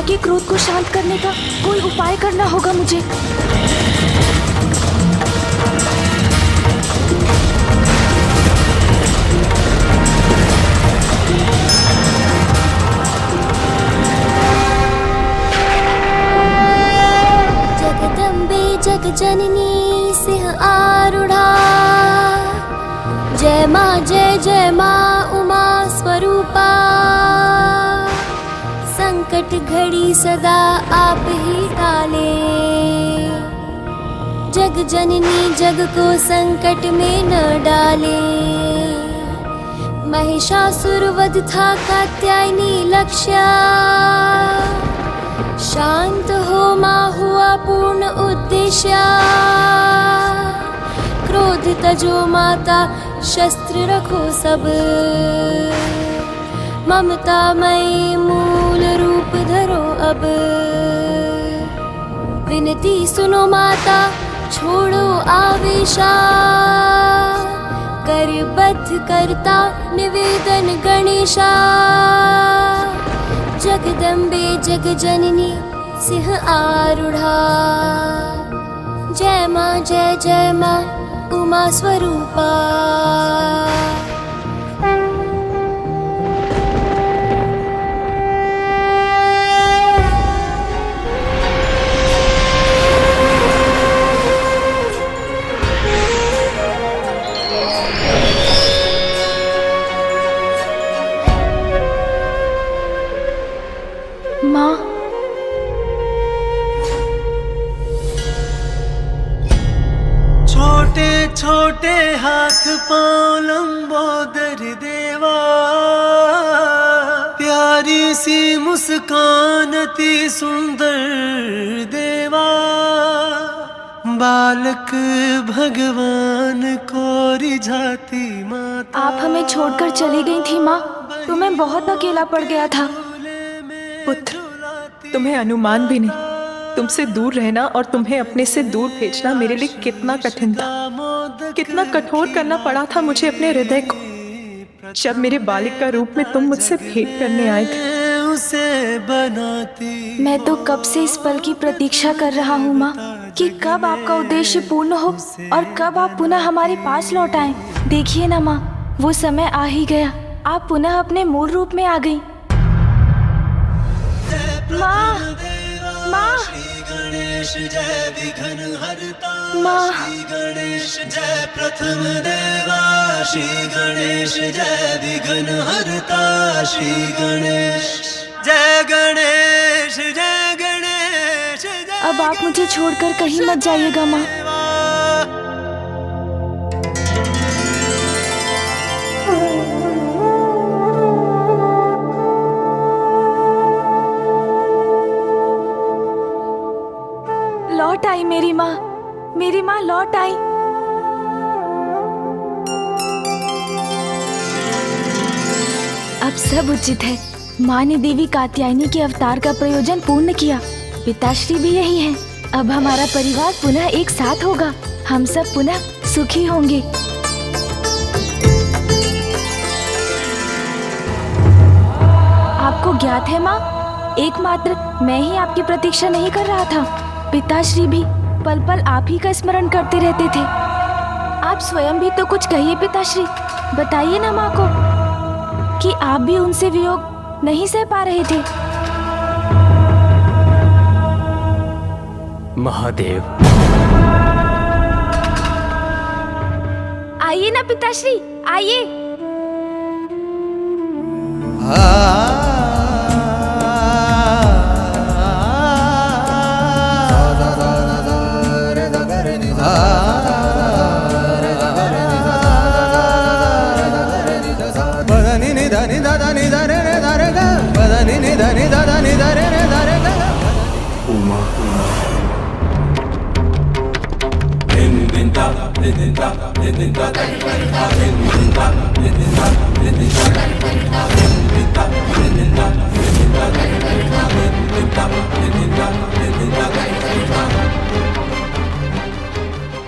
माँ के क्रोध को शांत करने का कोई उपाय करना होगा मुझे। जगदम्बे जगजननी सिंह आरूढ़ा, जय माँ उमा स्वरूपा। संकट घड़ी सदा आप ही टाले, जग जननी जग को संकट में न डाले। महिषासुर वध था कात्यायनी लक्ष्य, शांत हो माँ हुआ पूर्ण उद्देश्य। क्रोध तजो माता शस्त्र रखो सब, ममता मई मूल रूप धरो अब। विनती सुनो माता छोड़ो आवेशा, करबद्ध करता निवेदन गणेशा। जगदम्बे जगजननी सिंह आरूढ़ा, जय माँ उमा स्वरूपा। माँ, छोटे छोटे हाथ पाँव लंबोदर देवा, प्यारी सी मुस्कान अति सुंदर देवा। बालक भगवान को रिझाती माता। आप हमें छोड़कर चली गई थी माँ, तो मैं बहुत अकेला पड़ गया था। पुत्र, तुम्हें अनुमान भी नहीं। तुमसे दूर रहना और तुम्हें अपने से दूर भेजना मेरे लिए कितना कठिन था। कितना कठोर करना पड़ा था मुझे अपने हृदय को, जब मेरे बालिक का रूप में तुम मुझसे भेंट करने आए थे। उसे बनाती मैं तो कब से इस पल की प्रतीक्षा कर रहा हूँ माँ, कि कब आपका उद्देश्य पूर्ण हो और कब आप पुनः हमारे पास लौट आएं। देखिए ना माँ, वो समय आ ही गया। आप पुनः अपने मूल रूप में आ गई। माँ, माँ, गणेश जय विघ्न हरता। माँ, श्री गणेश जय प्रथम देवा, श्री गणेश जय विघ्न हरता। श्री गणेश जय गणेश जय गणेश जय। अब आप मुझे छोड़कर कहीं मत जाइएगा माँ। लौट आई मेरी माँ लौट आई। अब सब उचित है। माँ ने देवी कात्यायनी के अवतार का प्रयोजन पूर्ण किया। पिताश्री भी यही हैं। अब हमारा परिवार पुनः एक साथ होगा। हम सब पुनः सुखी होंगे। आपको ज्ञात है माँ, एकमात्र मैं ही आपकी प्रतीक्षा नहीं कर रहा था। पिताश्री भी पल पल आप ही का स्मरण करते रहते थे। आप स्वयं भी तो कुछ कहिए पिताश्री। बताइए ना माँ को कि आप भी उनसे वियोग नहीं सह पा रहे थे। महादेव, आइए ना पिताश्री, आइए।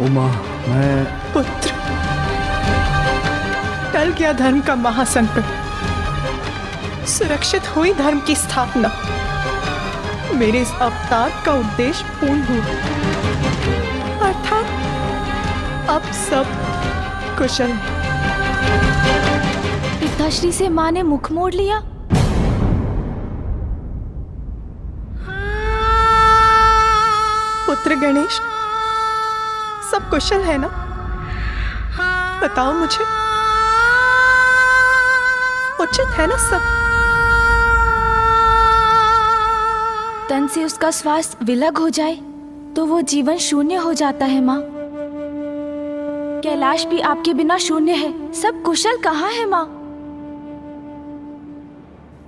उमा, मैं पुत्र, टल गया धर्म का महासंकट। सुरक्षित हुई धर्म की स्थापना। मेरे इस अवतार का उद्देश्य पूर्ण हुआ, अर्थात अब सब कुशल है। पिताश्री से माँ ने मुख मोड़ लिया। पुत्र गणेश, सब कुशल है ना? बताओ मुझे, उचित है ना सब? तन से उसका श्वास विलग हो जाए तो वो जीवन शून्य हो जाता है माँ। कैलाश भी आपके बिना शून्य है। सब कुशल कहाँ है माँ?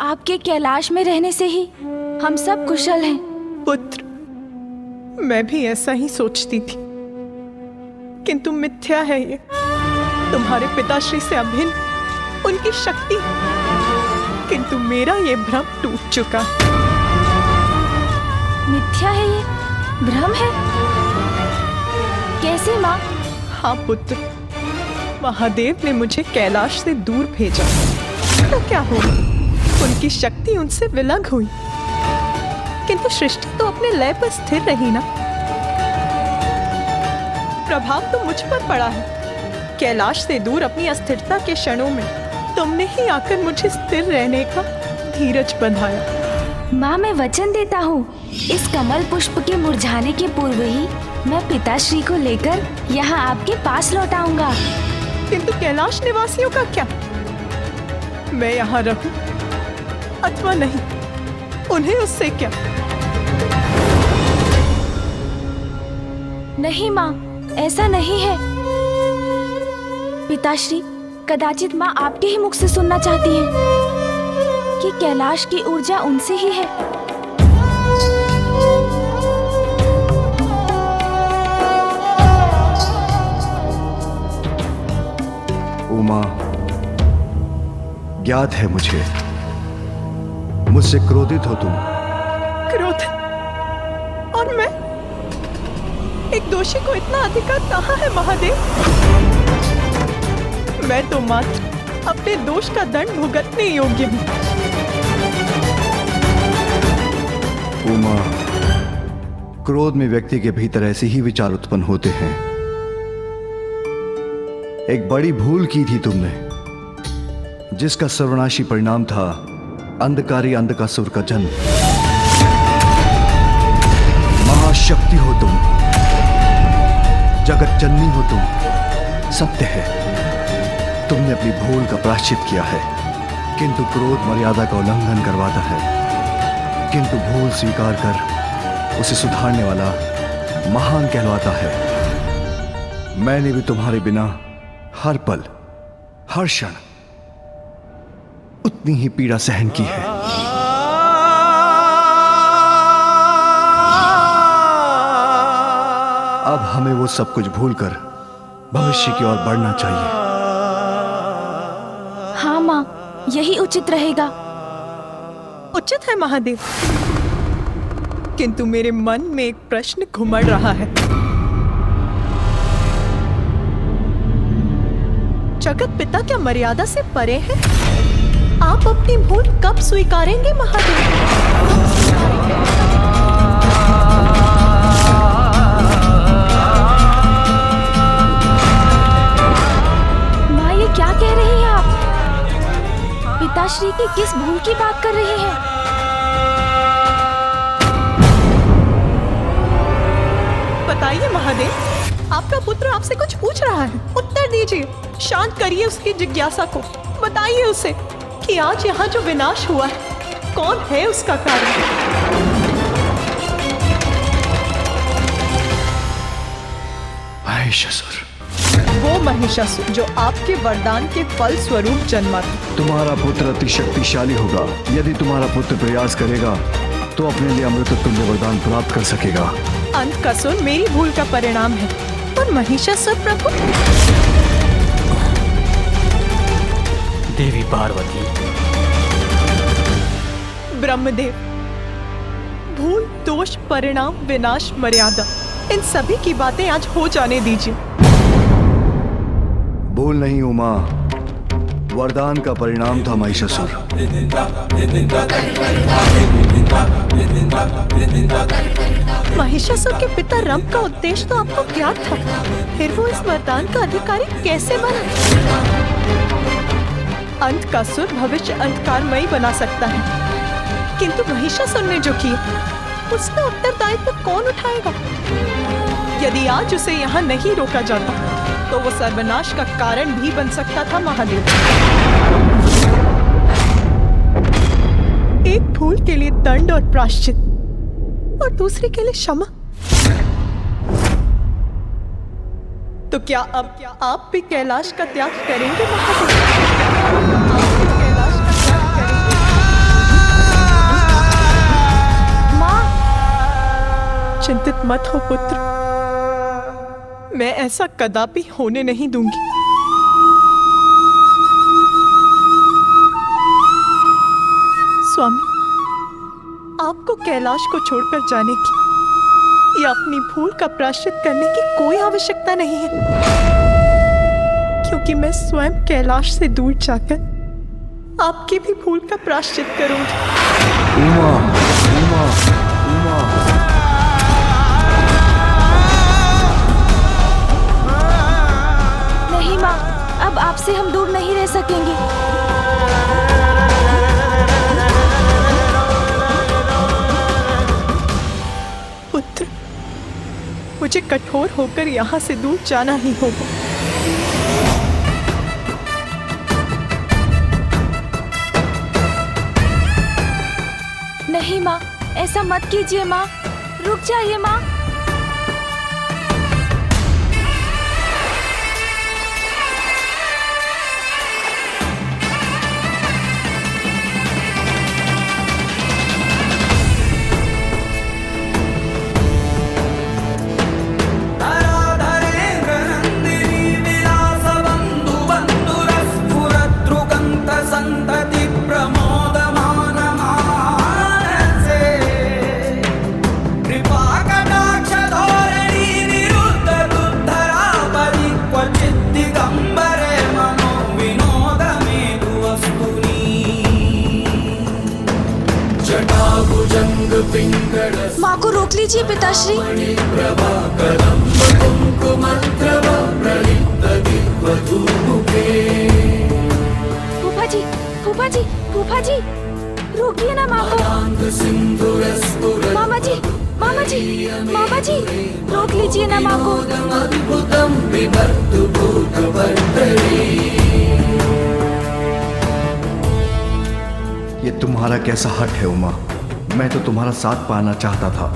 आपके कैलाश में रहने से ही हम सब कुशल हैं। पुत्र, मैं भी ऐसा ही सोचती थी, किंतु मिथ्या है ये। तुम्हारे पिताश्री से अभिन्न उनकी शक्ति, किंतु मेरा ये भ्रम टूट चुका। मिथ्या है ये, भ्रम है? कैसे माँ? हाँ पुत्र, महादेव ने मुझे कैलाश से दूर भेजा तो क्या हुआ? उनकी शक्ति उनसे विलग हुई, किंतु सृष्टि तो अपने लय पर स्थिर रही ना। प्रभाव तो मुझ पर पड़ा है। कैलाश से दूर अपनी अस्थिरता के क्षणों में तुमने ही आकर मुझे स्थिर रहने का धीरज बंधाया। माँ, मैं वचन देता हूँ, इस कमल पुष्प के मुरझाने के पूर्व ही मैं पिताश्री को लेकर यहाँ आपके पास लौट आऊंगा। किंतु कैलाश निवासियों का क्या? मैं यहाँ रहूं अथवा नहीं, उन्हें उससे क्या? नहीं माँ, ऐसा नहीं है। पिताश्री, कदाचित माँ आपके ही मुख से सुनना चाहती हैं कि कैलाश की ऊर्जा उनसे ही है। उमा, ज्ञात है मुझसे क्रोधित हो तुम। क्रोध? और मैं? एक दोषी को इतना अधिकार कहाँ है महादेव? मैं तो मात्र अपने दोष का दंड भुगतने योग्य हूँ। उमा, क्रोध में व्यक्ति के भीतर ऐसे ही विचार उत्पन्न होते हैं। एक बड़ी भूल की थी तुमने, जिसका सर्वनाशी परिणाम था अंधकारी अंधकासुर का जन्म। महाशक्ति हो तुम, जगत जननी हो तुम। सत्य है, तुमने अपनी भूल का प्रायश्चित किया है, किंतु क्रोध मर्यादा का उल्लंघन करवाता है। किंतु भूल स्वीकार कर उसे सुधारने वाला महान कहलाता है। मैंने भी तुम्हारे बिना हर पल, हर क्षण उतनी ही पीड़ा सहन की है। अब हमें वो सब कुछ भूलकर भविष्य की ओर बढ़ना चाहिए। हाँ माँ, यही उचित रहेगा। उचित है महादेव, किंतु मेरे मन में एक प्रश्न घुमड़ रहा है। जगत पिता क्या मर्यादा से परे है? आप अपनी भूल कब स्वीकारेंगे महादेव? माँ, ये क्या कह रही हैं आप? पिताश्री की किस भूल की बात कर रही हैं? बताइए महादेव, आपका पुत्र आपसे कुछ पूछ रहा है, उत्तर दीजिए। शांत करिए उसकी जिज्ञासा को। बताइए उसे कि आज यहाँ जो विनाश हुआ है, कौन है उसका कारण? महिषासुर। वो महिषासुर जो आपके वरदान के फल स्वरूप जन्मा था। तुम्हारा पुत्र अति शक्तिशाली होगा। यदि तुम्हारा पुत्र प्रयास करेगा तो अपने लिए अमृत तुल्य वरदान प्राप्त कर सकेगा। अंधकासुर मेरी भूल का परिणाम है, और महिषासुर प्रभु? देवी पार्वती, ब्रह्मदेव, भूल, दोष, परिणाम, विनाश, मर्यादा, इन सभी की बातें आज हो जाने दीजिए। भूल नहीं उमा, वरदान का परिणाम था महिषासुर। महिषासुर के पिता रंभ का उद्देश्य तो आपको ज्ञात था, फिर वो इस वरदान का अधिकारी कैसे बना? अंत का सुर भविष्य अंधकारमयी बना सकता है, किंतु महिषासुर ने जो किया उसका उत्तरदायित्व कौन उठाएगा? यदि आज उसे यहाँ नहीं रोका जाता तो वो सर्वनाश का कारण भी बन सकता था महादेव। एक भूल के लिए दंड और प्रायश्चित और दूसरे के लिए क्षमा। तो क्या अब आप भी कैलाश का त्याग करेंगे महादेव? आप भी कैलाश का त्याग करेंगे? माँ, चिंतित मत हो पुत्र, मैं ऐसा कदापि होने नहीं दूंगी। स्वामी, आपको कैलाश को छोड़कर जाने की या अपनी भूल का प्रायश्चित करने की कोई आवश्यकता नहीं है, क्योंकि मैं स्वयं कैलाश से दूर जाकर आपकी भी भूल का प्रायश्चित करूंगी। उमा, उमा, उमा। नहीं माँ, अब आपसे हम दूर नहीं रह सकेंगे। पुत्र, मुझे कठोर होकर यहाँ से दूर जाना ही होगा। नहीं माँ, ऐसा मत कीजिए माँ, रुक जाइए माँ। माँ को रोक लीजिए पिताश्री। फूफा जी, फूफा जी, फूफा जी, रोकिए ना माँ को। मामा जी, मामा जी, मामा जी, रोक लीजिए ना माँ को। ये तुम्हारा कैसा हट है उमा? मैं तो तुम्हारा साथ पाना चाहता था,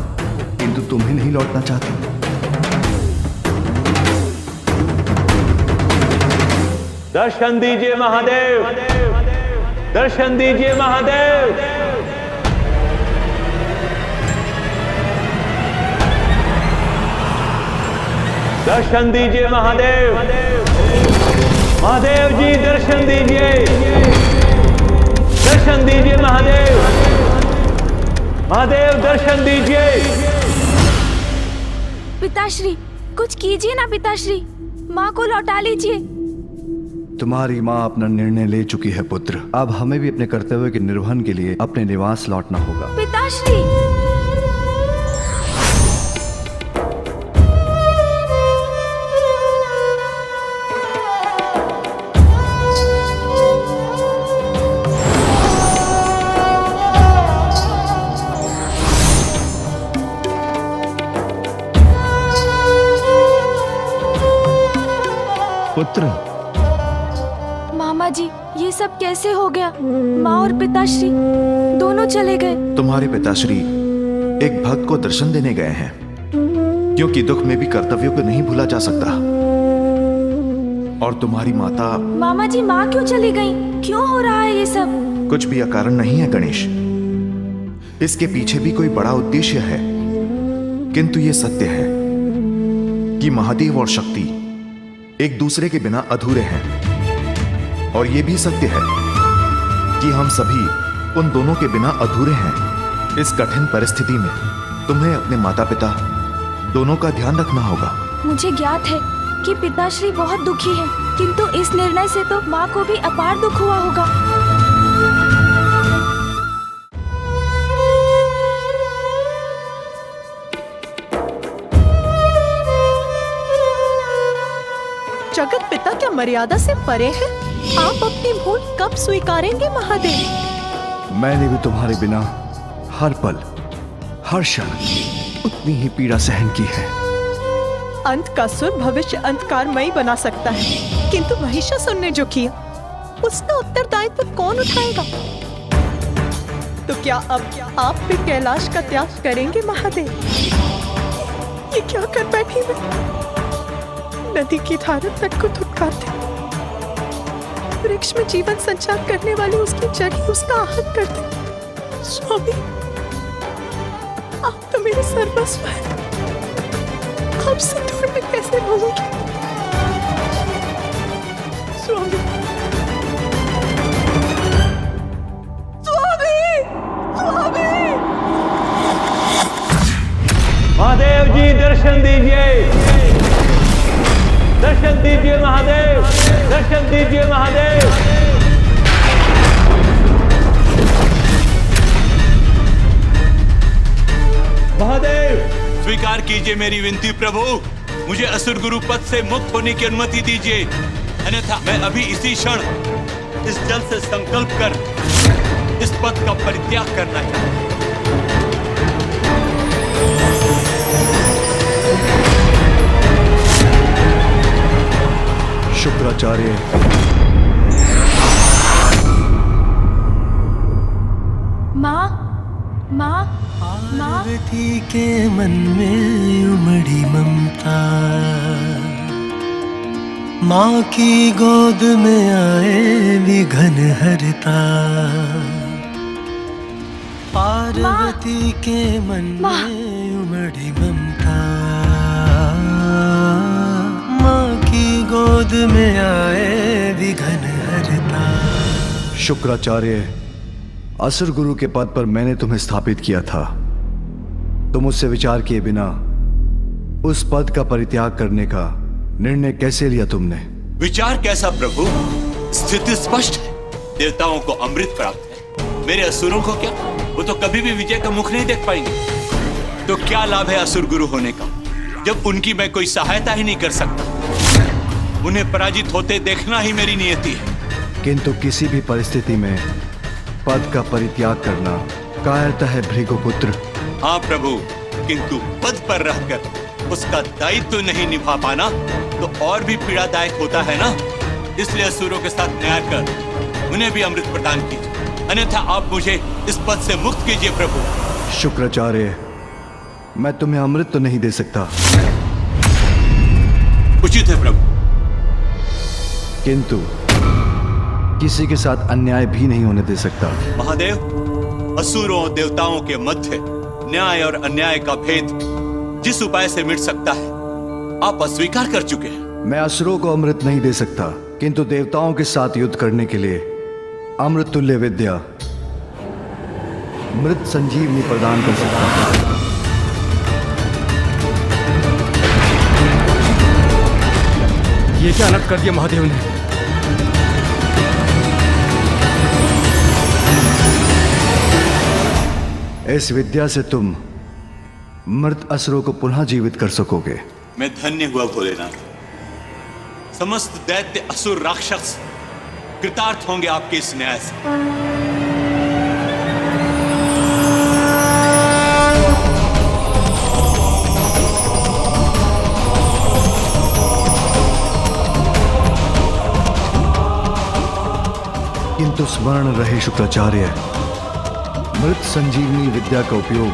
किंतु तुम्हें नहीं लौटना चाहती। दर्शन दीजिए महादेव, दर्शन दीजिए महादेव। दर्शन दीजिए महादेव, महादेव जी दर्शन दीजिए, दर्शन दीजिए महादेव, महादेव दर्शन दीजिए। पिताश्री, कुछ कीजिए ना पिताश्री, माँ को लौटा लीजिए। तुम्हारी माँ अपना निर्णय ले चुकी है पुत्र, अब हमें भी अपने कर्तव्य के निर्वहन के लिए अपने निवास लौटना होगा। पिताश्री, पुत्र, मामा जी, ये सब कैसे हो गया? माँ और पिताश्री दोनों चले गए। तुम्हारे पिताश्री एक भक्त को दर्शन देने गए हैं, क्योंकि दुख में भी कर्तव्यों को नहीं भूला जा सकता। और तुम्हारी माता। मामा जी, माँ क्यों चली गई? क्यों हो रहा है ये सब? कुछ भी अकारण नहीं है गणेश, इसके पीछे भी कोई बड़ा उद्देश्य है। किंतु ये सत्य है कि महादेव और शक्ति एक दूसरे के बिना अधूरे हैं, और ये भी सत्य है कि हम सभी उन दोनों के बिना अधूरे हैं। इस कठिन परिस्थिति में तुम्हें अपने माता पिता दोनों का ध्यान रखना होगा। मुझे ज्ञात है कि पिताश्री बहुत दुखी हैं, किंतु इस निर्णय से तो माँ को भी अपार दुख हुआ होगा। जगत पिता क्या मर्यादा से परे है? आप अपनी भूल कब स्वीकारेंगे महादेव? मैंने भी तुम्हारे बिना हर पल हर क्षण उतनी ही पीड़ा सहन की है। अंत का सुर भविष्य अंधकारमयी बना सकता है, किंतु महिषासुर ने जो किया उसका उत्तरदायित्व कौन उठाएगा? तो क्या अब आप भी कैलाश का त्याग करेंगे महादेव? ये क्या कर बैठी मैं? नदी की धारा तट को धुतकारते, वृक्ष में जीवन संचार करने वाली उसकी जड़ उसका आहत करते। स्वामी, आप तो मेरे सर्वस्व हैं, आपसे दूर मैं कैसे रहूंगी? स्वामी, स्वामी, स्वामी! महादेव जी दर्शन दीजिए, दर्शन दीजिए महादेव, दर्शन दीजिए महादेव। महादेव स्वीकार कीजिए मेरी विनती प्रभु, मुझे असुर गुरु पद से मुक्त होने की अनुमति दीजिए, अन्यथा मैं अभी इसी क्षण इस जल से संकल्प कर इस पद का परित्याग करना चाहता हूं। शुक्राचार्य, माँ, माँ, माँ। पार्वती के मन में उमड़ी ममता, माँ की गोद में आए विघन हरता। पार्वती के मन में उमड़ी ममता, माँ की गोद में आए विघन हरता। शुक्राचार्य, असुर गुरु के पद पर मैंने तुम्हें स्थापित किया था। तुम मुझसे विचार किए बिना उस पद का परित्याग करने का निर्णय कैसे लिया तुमने? विचार कैसा प्रभु, स्थिति स्पष्ट है। देवताओं को अमृत प्राप्त है, मेरे असुरों को क्या? वो तो कभी भी विजय का मुख नहीं देख पाएंगे। तो क्या लाभ है असुर गुरु होने का, जब उनकी मैं कोई सहायता ही नहीं कर सकता? उन्हें पराजित होते देखना ही मेरी नियति है। किंतु किसी भी परिस्थिति में पद का परित्याग करना कायरता है भृगुपुत्र। हाँ प्रभु, किंतु पद पर रहकर उसका दायित्व नहीं निभा पाना तो और भी पीड़ादायक होता है ना। इसलिए असुरों के साथ न्याय कर उन्हें भी अमृत प्रदान कीजिए, अन्यथा आप मुझे इस पद से मुक्त कीजिए प्रभु। शुक्राचार्य, मैं तुम्हें अमृत तो नहीं दे सकता, उचित है प्रभु, किंतु किसी के साथ अन्याय भी नहीं होने दे सकता। महादेव, असुरों और देवताओं के मध्य न्याय और अन्याय का भेद जिस उपाय से मिट सकता है आप अस्वीकार कर चुके हैं। मैं असुरों को अमृत नहीं दे सकता, किंतु देवताओं के साथ युद्ध करने के लिए अमृत तुल्य विद्या मृत संजीवनी प्रदान कर सकता हूं। ये क्या अनर्थ कर दिया महादेव ने? इस विद्या से तुम मृत असुरों को पुनः जीवित कर सकोगे। मैं धन्य हुआ भोलेनाथ, समस्त दैत्य असुर राक्षस कृतार्थ होंगे आपके इस न्याय से। किंतु स्मरण रहे शुक्राचार्य, मृत संजीवनी विद्या का उपयोग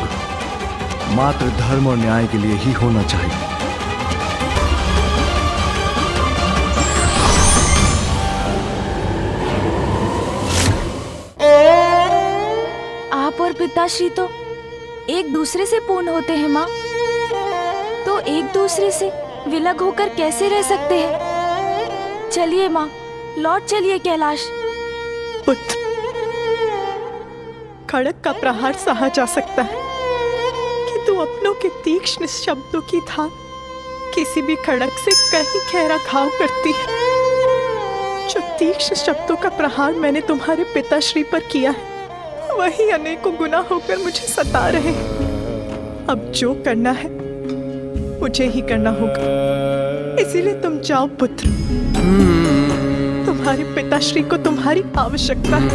मात्र धर्म और न्याय के लिए ही होना चाहिए। आप और पिताश्री तो एक दूसरे से पूर्ण होते हैं माँ, तो एक दूसरे से विलग होकर कैसे रह सकते हैं? चलिए माँ, लौट चलिए कैलाश। पुत्र, खड़क का प्रहार सहा जा सकता है, कि तू अपनों के तीक्ष्ण शब्दों की धार किसी भी खड़क से कहीं गहरा घाव करती है। जो तीक्ष्ण शब्दों का प्रहार मैंने तुम्हारे पिताश्री पर किया है, वही अनेकों गुना होकर मुझे सता रहे हैं। अब जो करना है मुझे ही करना होगा, इसीलिए तुम जाओ पुत्र। तुम्हारे पिताश्री को तुम्हारी आवश्यकता है।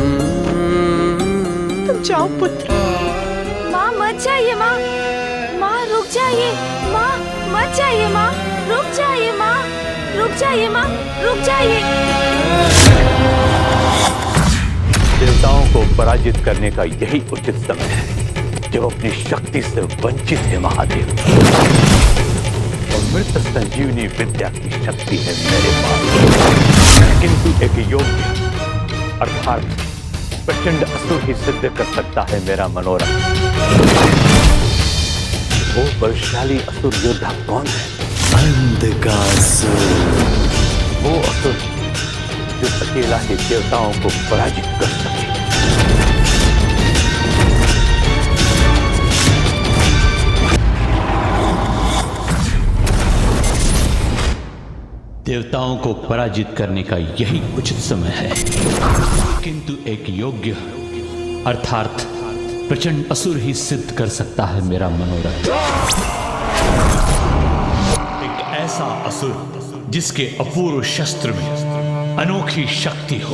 तुम जाओ पुत्र। माँ मत जाइए माँ, माँ रुक जाइए, माँ मत जाइए, माँ रुक जाइए, माँ रुक जाइए, माँ रुक जाइए। देवताओं को पराजित करने का यही उचित समय है जब अपनी शक्ति से वंचित है महादेव। अमृत संजीवनी विद्या की शक्ति है मेरे पास, किंतु एक योग्य अर्थात प्रचंड असुर ही सिद्ध कर सकता है मेरा मनोरथ। वो बलशाली असुर योद्धा कौन है? अंधकासुर। वो असुर जो अकेला ही देवताओं को पराजित कर सके। देवताओं को पराजित करने का यही उचित समय है, किंतु एक योग्य अर्थात प्रचंड असुर ही सिद्ध कर सकता है मेरा मनोरथ। एक ऐसा असुर जिसके अपूर्व शस्त्र में अनोखी शक्ति हो।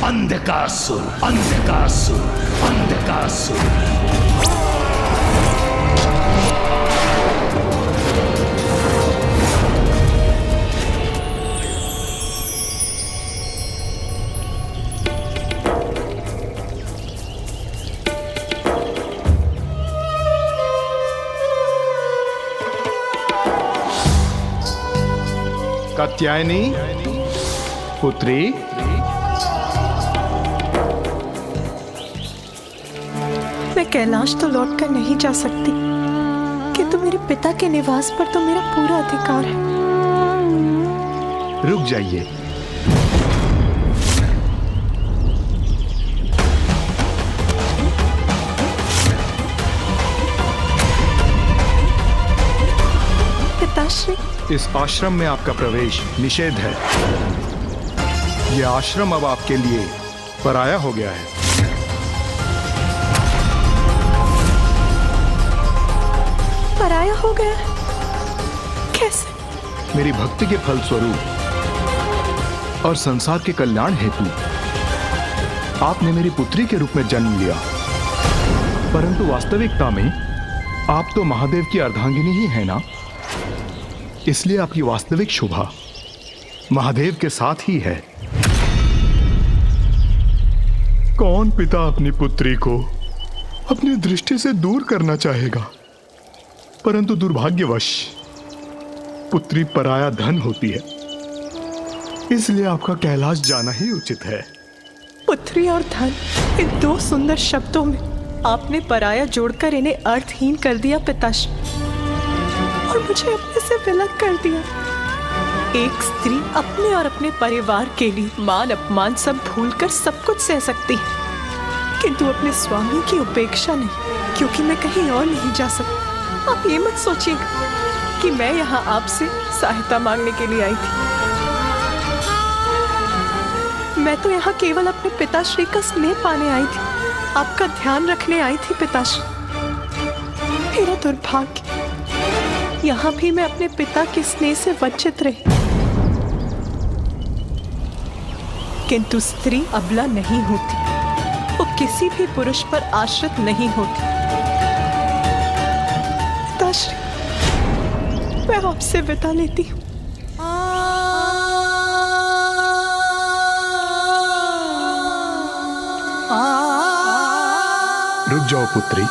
अंधकासुर, अंधकासुर, अंधकासुर। कात्यायनी पुत्री, मैं कैलाश तो लौट कर नहीं जा सकती, किंतु मेरे पिता के निवास पर तो मेरा पूरा अधिकार है। रुक जाइए। पिताश्री, इस आश्रम में आपका प्रवेश निषेध है। यह आश्रम अब आपके लिए पराया हो गया है। पराया हो गया? कैसे? मेरी भक्ति के फलस्वरूप और संसार के कल्याण हेतु आपने मेरी पुत्री के रूप में जन्म लिया, परंतु वास्तविकता में आप तो महादेव की अर्धांगिनी ही है ना। इसलिए आपकी वास्तविक शोभा महादेव के साथ ही है। कौन पिता अपनी पुत्री को अपनी दृष्टि से दूर करना चाहेगा, परंतु दुर्भाग्यवश पुत्री पराया धन होती है, इसलिए आपका कैलाश जाना ही उचित है। पुत्री और धन, इन दो सुंदर शब्दों में आपने पराया जोड़कर इन्हें अर्थहीन कर दिया पिताश्री, और मुझे अपने से विलग कर दिया। एक स्त्री अपने और अपने परिवार के लिए मान अपमान सब भूलकर सब कुछ सह सकती है, किंतु अपने स्वामी की उपेक्षा नहीं, क्योंकि मैं कहीं और नहीं जा सकती। आप ये मत सोचिएगा कि मैं यहाँ आपसे सहायता मांगने के लिए आई थी। मैं तो यहाँ केवल अपने पिताश्री का स्नेह पाने आई थी, आपका ध्यान रखने आई थी पिताश्री। मेरा दुर्भाग्य, यहाँ भी मैं अपने पिता के स्नेह से वंचित रही। किंतु स्त्री अबला नहीं होती, वो किसी भी पुरुष पर आश्रित नहीं होती। पिताश्री, मैं आपसे विदा लेती हूँ। रुक जाओ पुत्री।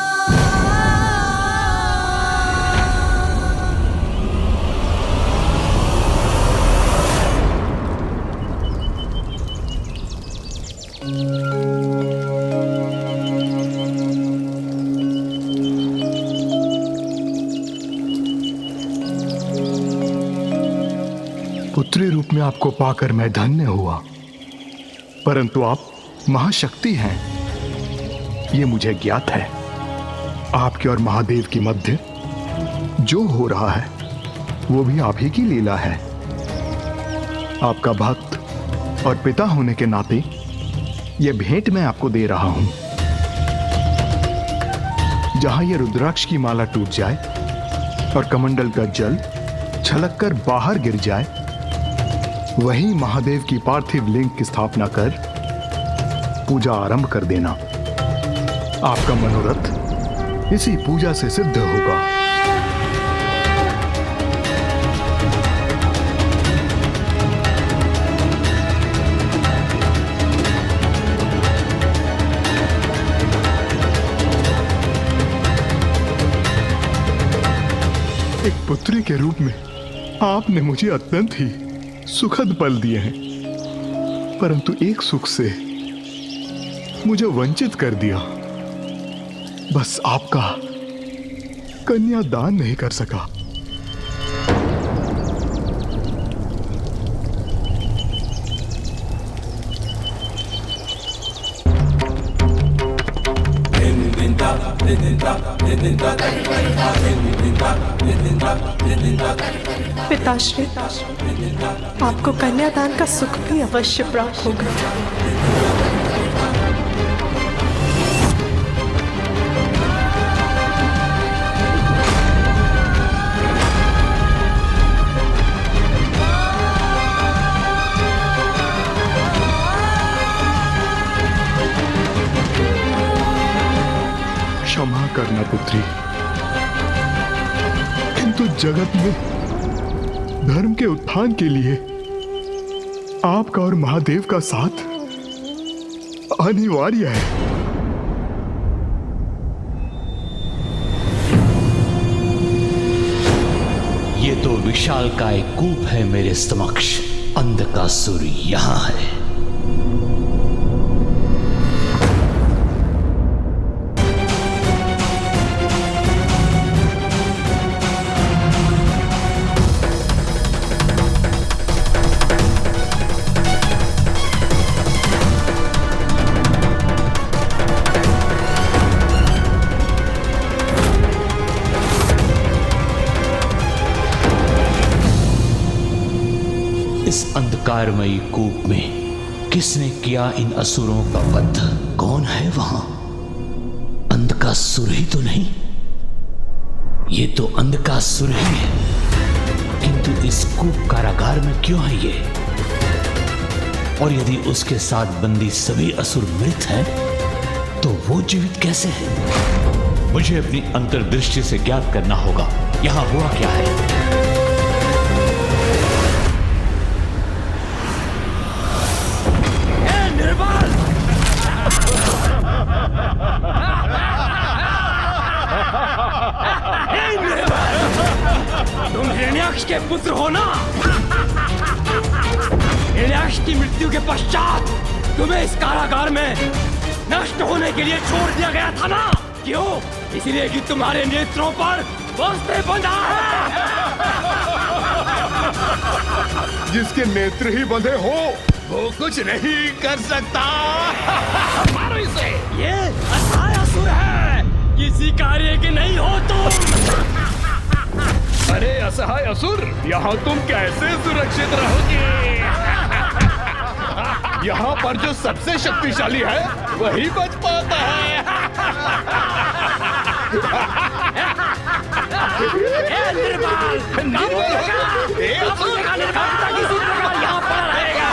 पुत्री रूप में आपको पाकर मैं धन्य हुआ, परंतु आप महाशक्ति हैं, ये मुझे ज्ञात है। आपके और महादेव की मध्य जो हो रहा है वो भी आप ही की लीला है। आपका भक्त और पिता होने के नाते यह भेंट मैं आपको दे रहा हूं। जहां यह रुद्राक्ष की माला टूट जाए और कमंडल का जल छलककर बाहर गिर जाए, वहीं महादेव की पार्थिव लिंग की स्थापना कर पूजा आरंभ कर देना। आपका मनोरथ इसी पूजा से सिद्ध होगा। एक पुत्री के रूप में आपने मुझे अत्यंत ही सुखद पल दिए हैं, परंतु एक सुख से मुझे वंचित कर दिया। बस आपका कन्यादान नहीं कर सका। पिताश्री, आपको कन्यादान का सुख भी अवश्य प्राप्त होगा। क्षमा करना पुत्री, किंतु जगत में धर्म के उत्थान के लिए आपका और महादेव का साथ अनिवार्य है। ये तो विशालकाय कूप है मेरे समक्ष। अंधकासुर यहां है। इस अंधकारमयी कूप में किसने किया इन असुरों का वध? कौन है वहां? अंधकासुर ही तो नहीं? ये तो अंधकासुर ही है, किंतु इस कूप कारागार में क्यों है ये? और यदि उसके साथ बंदी सभी असुर मृत हैं, तो वो जीवित कैसे है? मुझे अपनी अंतर्दृष्टि से ज्ञात करना होगा यहां हुआ क्या है। तुम हिरण्याक्ष के पुत्र हो ना? हिरण्याक्ष की मृत्यु के पश्चात तुम्हें इस कारागार में नष्ट होने के लिए छोड़ दिया गया था ना? क्यों? इसलिए कि तुम्हारे नेत्रों पर वस्त्र बंधा है। जिसके नेत्र ही बंधे हो वो कुछ नहीं कर सकता। मारो इसे। ये असहाय असुर है, किसी कार्य के नहीं हो तुम। अरे असहाय असुर, यहाँ तुम कैसे सुरक्षित रहोगे? यहाँ पर जो सबसे शक्तिशाली है वही बच पाता है। निर्बल किसी प्रकार यहाँ पर रहेगा।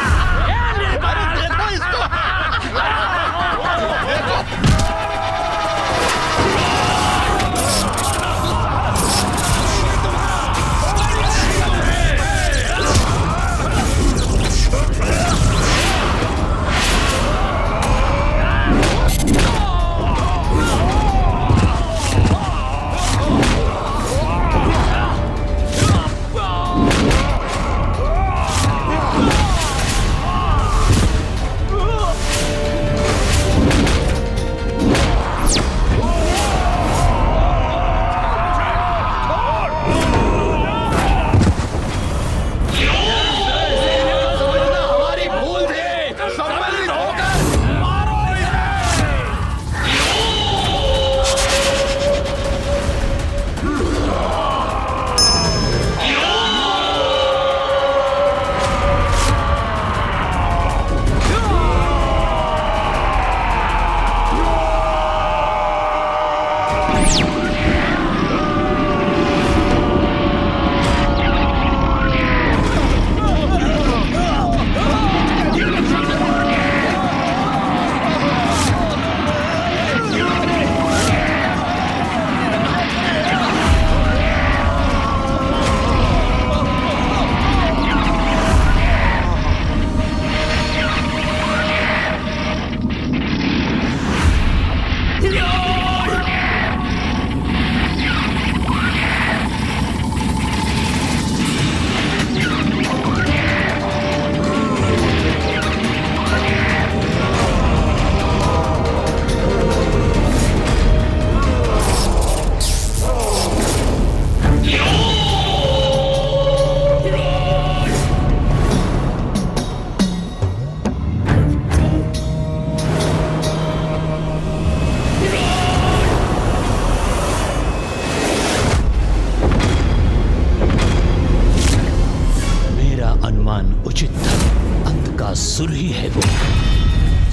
असुर ही है वो,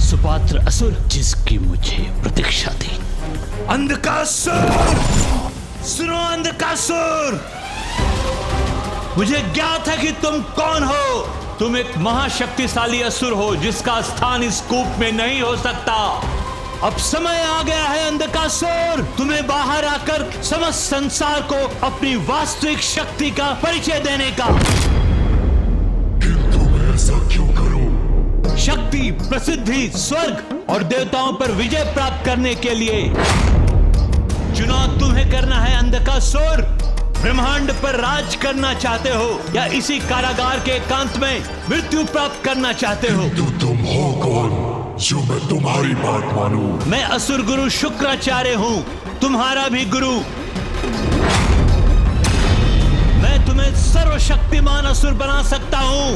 सुपात्र असुर जिसकी मुझे प्रतीक्षा थी। अंधकासुर! सुनो अंधकासुर! मुझे ज्ञात है कि तुम कौन हो। तुम एक महाशक्तिशाली असुर हो जिसका स्थान इस कूप में नहीं हो सकता। अब समय आ गया है अंधकासुर, तुम्हें बाहर आकर समस्त संसार को अपनी वास्तविक शक्ति का परिचय देने का। किंतु मैं ऐसा क्यों करूं? शक्ति, प्रसिद्धि, स्वर्ग और देवताओं पर विजय प्राप्त करने के लिए चुनाव तुम्हें करना है अंधकासुर। ब्रह्मांड पर राज करना चाहते हो या इसी कारागार के एकांत में मृत्यु प्राप्त करना चाहते हो? तो तुम हो कौन जो मैं तुम्हारी बात मानूं? मैं असुर गुरु शुक्राचार्य हूँ, तुम्हारा भी गुरु। मैं तुम्हें सर्वशक्तिमान असुर बना सकता हूँ।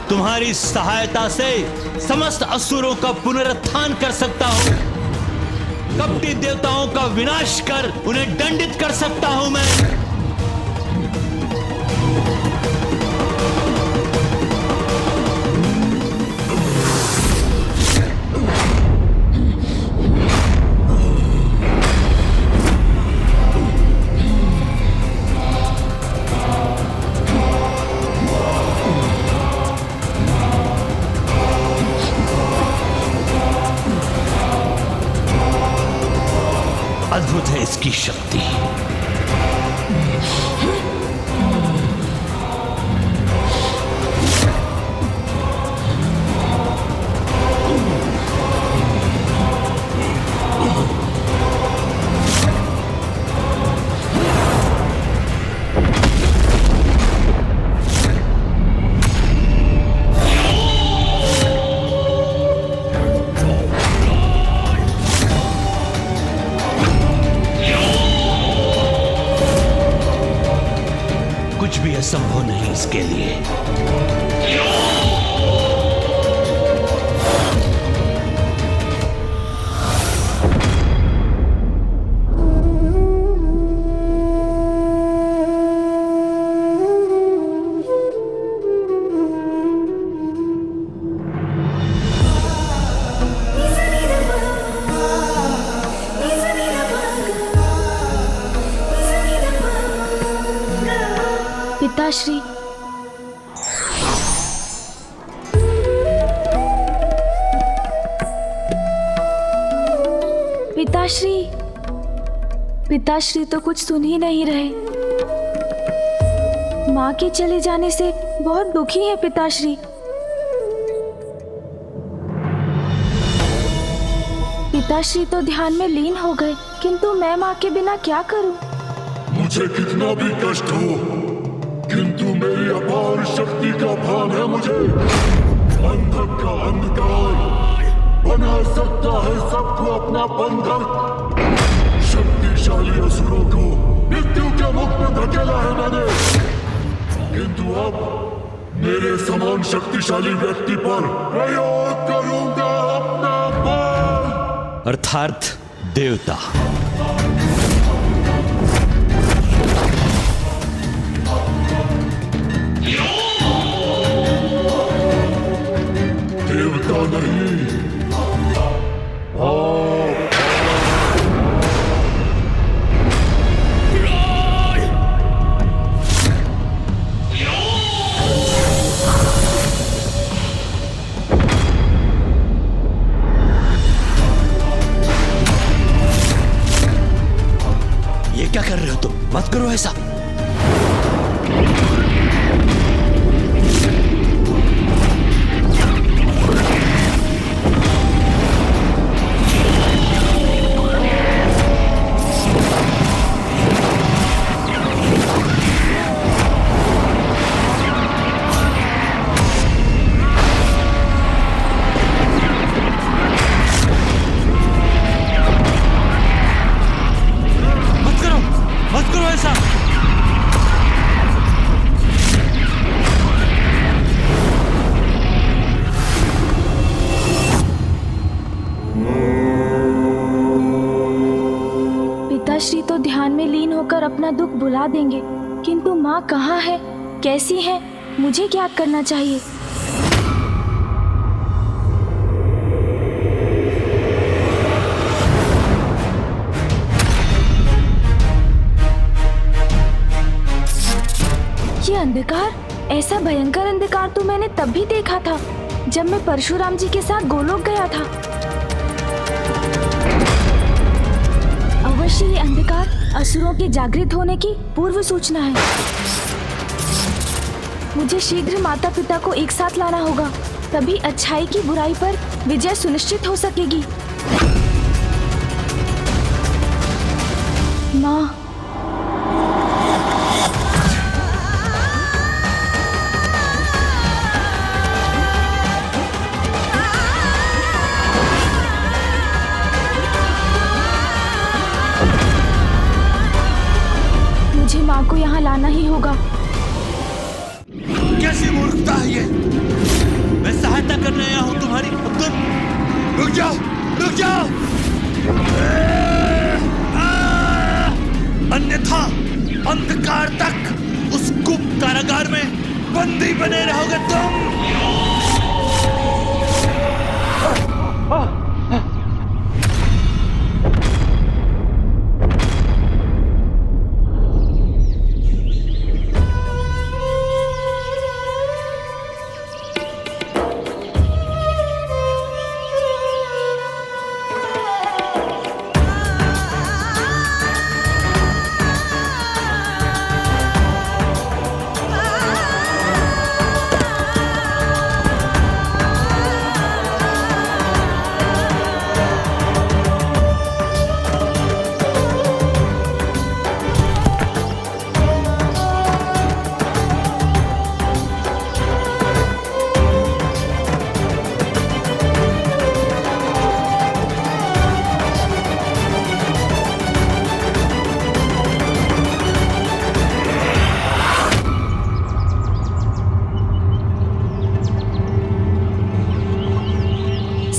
तुम्हारी सहायता से समस्त असुरों का पुनरुत्थान कर सकता हूँ। कपटी देवताओं का विनाश कर उन्हें दंडित कर सकता हूँ मैं। अद्भुत है इसकी शक्ति। कुछ भी असंभव नहीं इसके लिए। पिताश्री, पिताश्री, पिताश्री तो कुछ सुन ही नहीं रहे। माँ के चले जाने से बहुत दुखी है पिताश्री। पिताश्री तो ध्यान में लीन हो गए, किंतु मैं माँ के बिना क्या करूं? मुझे कितना भी कष्ट हो, किंतु मेरी अपार शक्ति का भान है मुझे। अंधक का अंधकार बना सकता है सबको अपना बंधक। शक्तिशाली असुरों को मृत्यु के मुख में धकेला है मैंने, किंतु अब मेरे समान शक्तिशाली व्यक्ति पर प्रयोग करूंगा अपना बल। अर्थात देवता। देवता नहीं, ये क्या कर रहे हो तुम? मत करो ऐसा। मत करो ऐसा। पिताश्री तो ध्यान में लीन होकर अपना दुख भुला देंगे, किंतु माँ कहाँ है, कैसी है, मुझे क्या करना चाहिए? अंधकार? ऐसा भयंकर अंधकार तो मैंने तब भी देखा था जब मैं परशुराम जी के साथ गोलोक गया था। अवश्य ये अंधकार असुरों के जागृत होने की पूर्व सूचना है। मुझे शीघ्र माता पिता को एक साथ लाना होगा, तभी अच्छाई की बुराई पर विजय सुनिश्चित हो सकेगी। माँ, मुझे माँ को यहाँ लाना ही होगा। कैसी मूर्खता है ये? मैं सहायता करने आया हूं तुम्हारी। अब तुम रुक जाओ, रुक जाओ। अन्यथा अंधकार तक उस गुप्त कारागार में बंदी बने रहोगे तुम।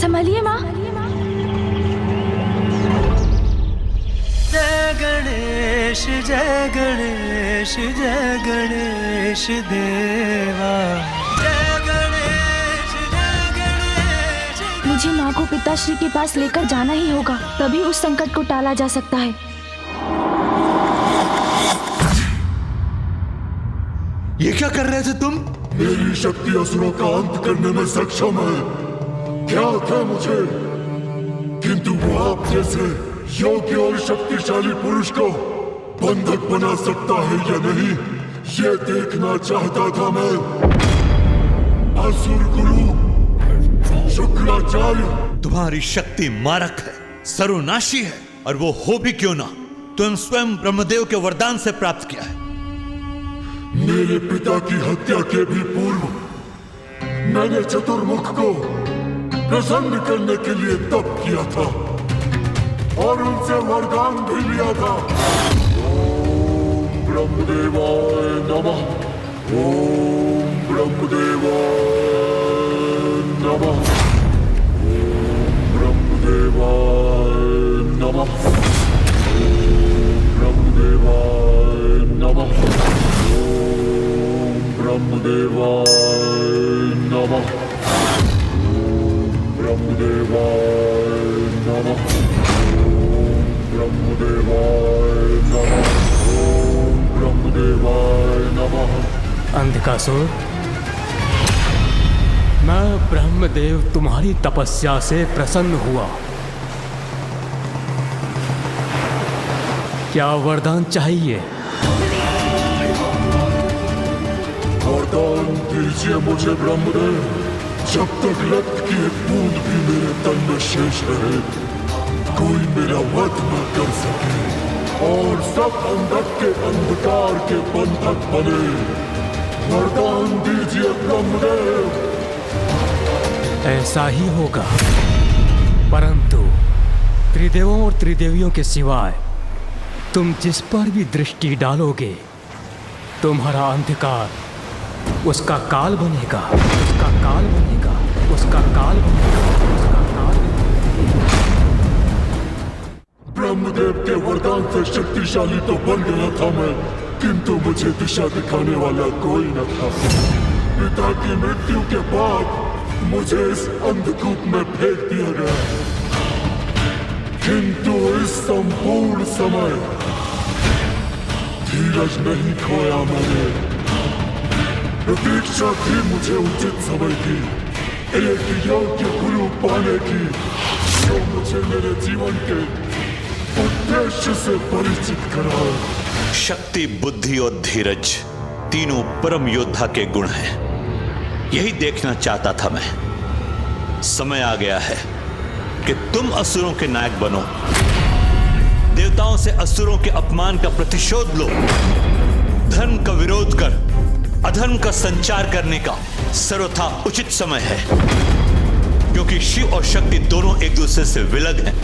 संभलिए माँ। जय गणेश जय गणेश जय गणेश देवा। जय गणेश जय गणेश। मुझे माँ को पिताश्री के पास लेकर जाना ही होगा, तभी उस संकट को टाला जा सकता है। ये क्या कर रहे थे तुम? मेरी शक्ति असुरों का अंत करने में सक्षम है। क्या था मुझे, किंतु वो आप जैसे योग्य और शक्तिशाली पुरुष को बंधक बना सकता है या नहीं, ये देखना चाहता था मैं। असुर गुरु शुक्राचार्य, तुम्हारी शक्ति मारक है, सर्वनाशी है, और वो हो भी क्यों ना, तुम स्वयं ब्रह्मदेव के वरदान से प्राप्त किया है। मेरे पिता की हत्या के भी पूर्व मैंने चतुर्मुख को प्रसन्न करने के लिए तप किया था और उनसे वरदान भी लिया था। ओम ब्रह्मदेवाय नमः। ओम ब्रह्मदेवाय नमः। ओम ब्रह्मदेवाय नमः। ओम ब्रह्मदेवाय नमः। ओम ब्रह्मदेवाय नमः। ब्रह्मदेवाय नमः। ओम ब्रह्मदेवाय नमः। ओम ब्रह्मदेवाय नमः। अंधकासुर, मैं ब्रह्मदेव तुम्हारी तपस्या से प्रसन्न हुआ। क्या वरदान चाहिए? वरदान दीजिए मुझे ब्रह्मदेव। जब तक रक्त की एक बूंद भी मेरे तन में शेष रहे, कोई मेरा वध न कर सके और सब अंधक के अंधकार के बंधक बने। वरदान दीजिए ब्रह्मदेव। ऐसा ही होगा, परंतु त्रिदेवों और त्रिदेवियों के सिवाय तुम जिस पर भी दृष्टि डालोगे, तुम्हारा अंधकार उसका काल बनेगा, उसका काल बनेगा, उसका काल बनेगा, उसका काल बनेगा। ब्रह्मदेव के वरदान से शक्तिशाली तो बन गया था मैं, किंतु मुझे दिशा दिखाने वाला कोई न था। पिता की मृत्यु के बाद मुझे इस अंधकूप में फेंक दिया गया, किंतु इस संपूर्ण समय धीरज नहीं खोया मैंने। प्रतीक्षा थी मुझे उचित समय की, एक योग्य गुरु पाने की, जो मुझे मेरे जीवन के उद्देश्य से परिचित कराए। शक्ति, बुद्धि और धीरज तीनों परम योद्धा के गुण हैं। यही देखना चाहता था मैं। समय आ गया है कि तुम असुरों के नायक बनो, देवताओं से असुरों के अपमान का प्रतिशोध लो, धर्म का विरोध कर अधर्म का संचार करने का सर्वथा उचित समय है, क्योंकि शिव और शक्ति दोनों एक दूसरे से विलग हैं,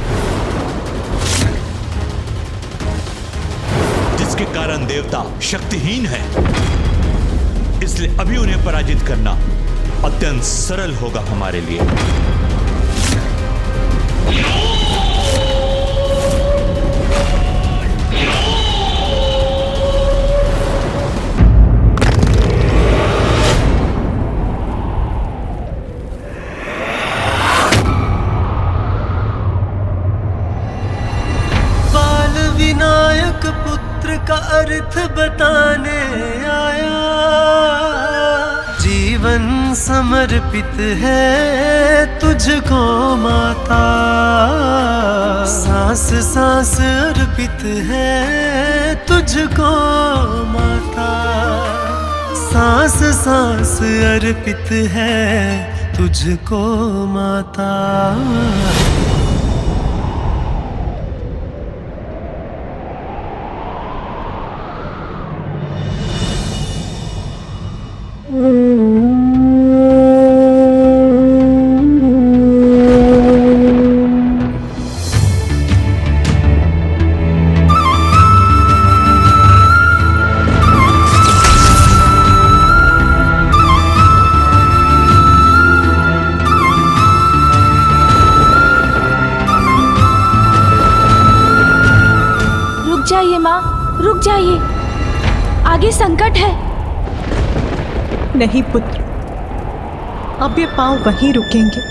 जिसके कारण देवता शक्तिहीन है। इसलिए अभी उन्हें पराजित करना अत्यंत सरल होगा हमारे लिए। बाल विनायक पुत्र का अर्थ बताने आया, जीवन समर्पित है तुझको माता, सांस सांस अर्पित है तुझको माता, सांस सांस अर्पित है तुझको माता। जाइए माँ, रुक जाइए, आगे संकट है। नहीं पुत्र, अब ये पांव वहीं रुकेंगे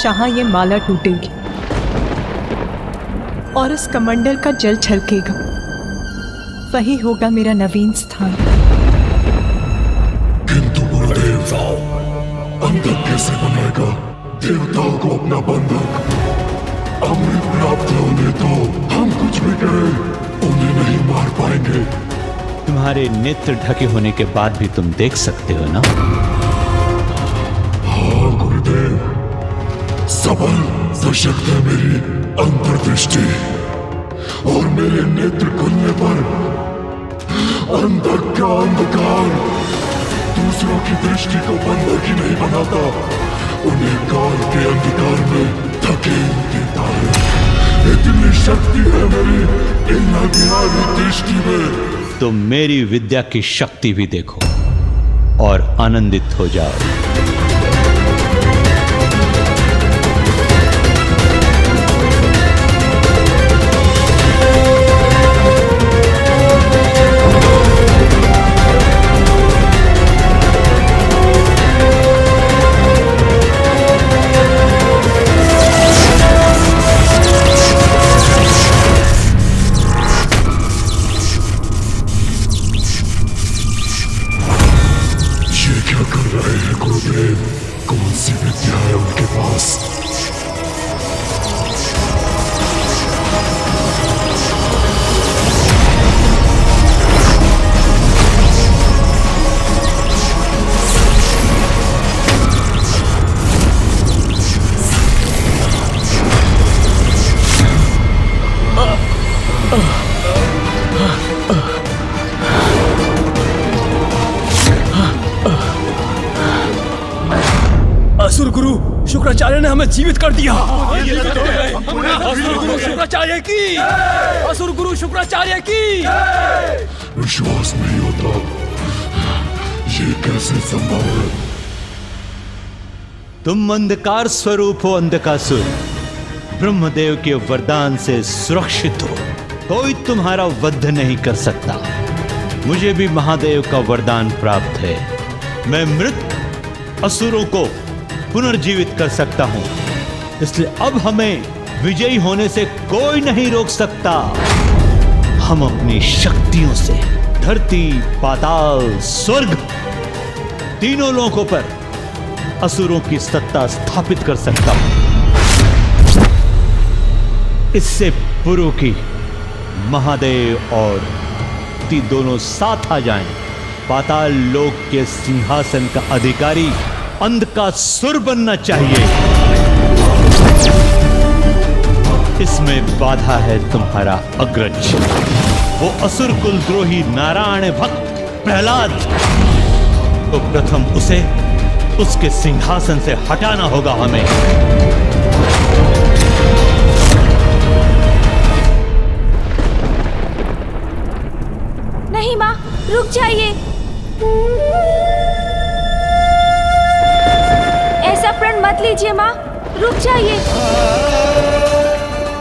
जहां ये माला टूटेगी और इस कमंडल का जल छलकेगा, वही होगा मेरा नवीन स्थान। किंतु गुरुदेव, बंधक कैसे बनाएगा देवताओं को अपना बंधक? अमृत प्राप्त होने तो हम कुछ भी करें उन्हें नहीं मार पाएंगे। तुम्हारे नेत्र ढके होने के बाद भी तुम देख सकते हो ना? हाँ गुरुदेव, सबल सशक्त है मेरी अंतर्दृष्टि, और मेरे नेत्र खुलने पर अंधक का अंधकार दूसरों की दृष्टि को बंधक ही नहीं बनाता, उन्हें काल के अंधकार में धकेल देता है। इतनी शक्ति है मेरी इन अज्ञानी दृष्टि में। तो मेरी विद्या की शक्ति भी देखो और आनंदित हो जाओ। कौन सी विद्या है उनके पास? असुर गुरु शुक्राचार्य ने हमें जीवित कर दिया। असुर गुरु शुक्राचार्य की, असुर गुरु शुक्राचार्य की। विश्वास नहीं होता, ये कैसे संभव है? तुम अंधकार स्वरूप हो अंधकासुर, ब्रह्मदेव के वरदान से सुरक्षित हो, कोई तुम्हारा वध नहीं कर सकता। मुझे भी महादेव का वरदान प्राप्त है, मैं मृत असुरों को पुनर्जीवित कर सकता हूं, इसलिए अब हमें विजयी होने से कोई नहीं रोक सकता। हम अपनी शक्तियों से धरती, पाताल, स्वर्ग तीनों लोगों पर असुरों की सत्ता स्थापित कर सकता हूं। इससे पूर्व की महादेव और ती दोनों साथ आ जाएं, पाताल लोक के सिंहासन का अधिकारी अंधकासुर बनना चाहिए। इसमें बाधा है तुम्हारा अग्रज, वो असुर कुलद्रोही नारायण भक्त प्रहलाद। तो प्रथम उसे उसके सिंहासन से हटाना होगा हमें। नहीं माँ, रुक जाइए। ऐसा प्रण मत लीजिए माँ, रुक जाइए।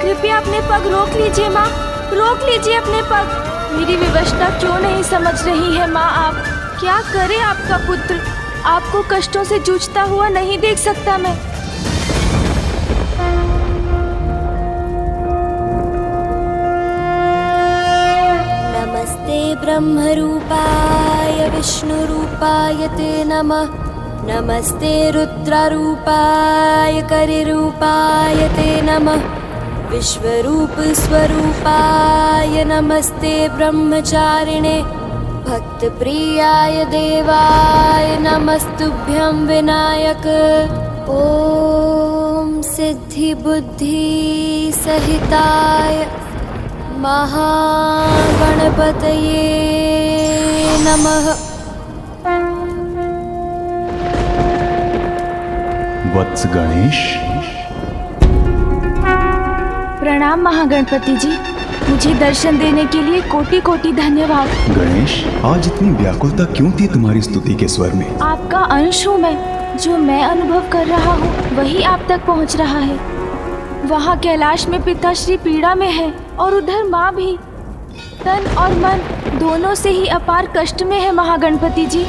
कृपया अपने पग रोक लीजिए माँ, रोक लीजिए अपने पग। मेरी विवशता क्यों नहीं समझ रही है माँ आप? क्या करे आपका पुत्र? आपको कष्टों से जूझता हुआ नहीं देख सकता मैं। नमस्ते ब्रह्मरूपाय विष्णुरूपाय ते नमः। नमस्ते रुद्ररूपाय करिरूपाय ते नमः। विश्वरूप स्वरूपाय नमस्ते ब्रह्मचारिणे। भक्तप्रियाय देवाय नमस्तुभ्यं विनायक। ॐ सिद्धि बुद्धि सहिताय महागणपतये नमः। वत्स गणेश। प्रणाम महागणपति जी, मुझे दर्शन देने के लिए कोटि कोटि धन्यवाद। गणेश, आज इतनी व्याकुलता क्यों थी तुम्हारी स्तुति के स्वर में? आपका अंश हूँ मैं, जो मैं अनुभव कर रहा हूँ वही आप तक पहुँच रहा है। वहाँ कैलाश में पिताश्री पीड़ा में है और उधर माँ भी तन और मन दोनों से ही अपार कष्ट में है महागणपति जी।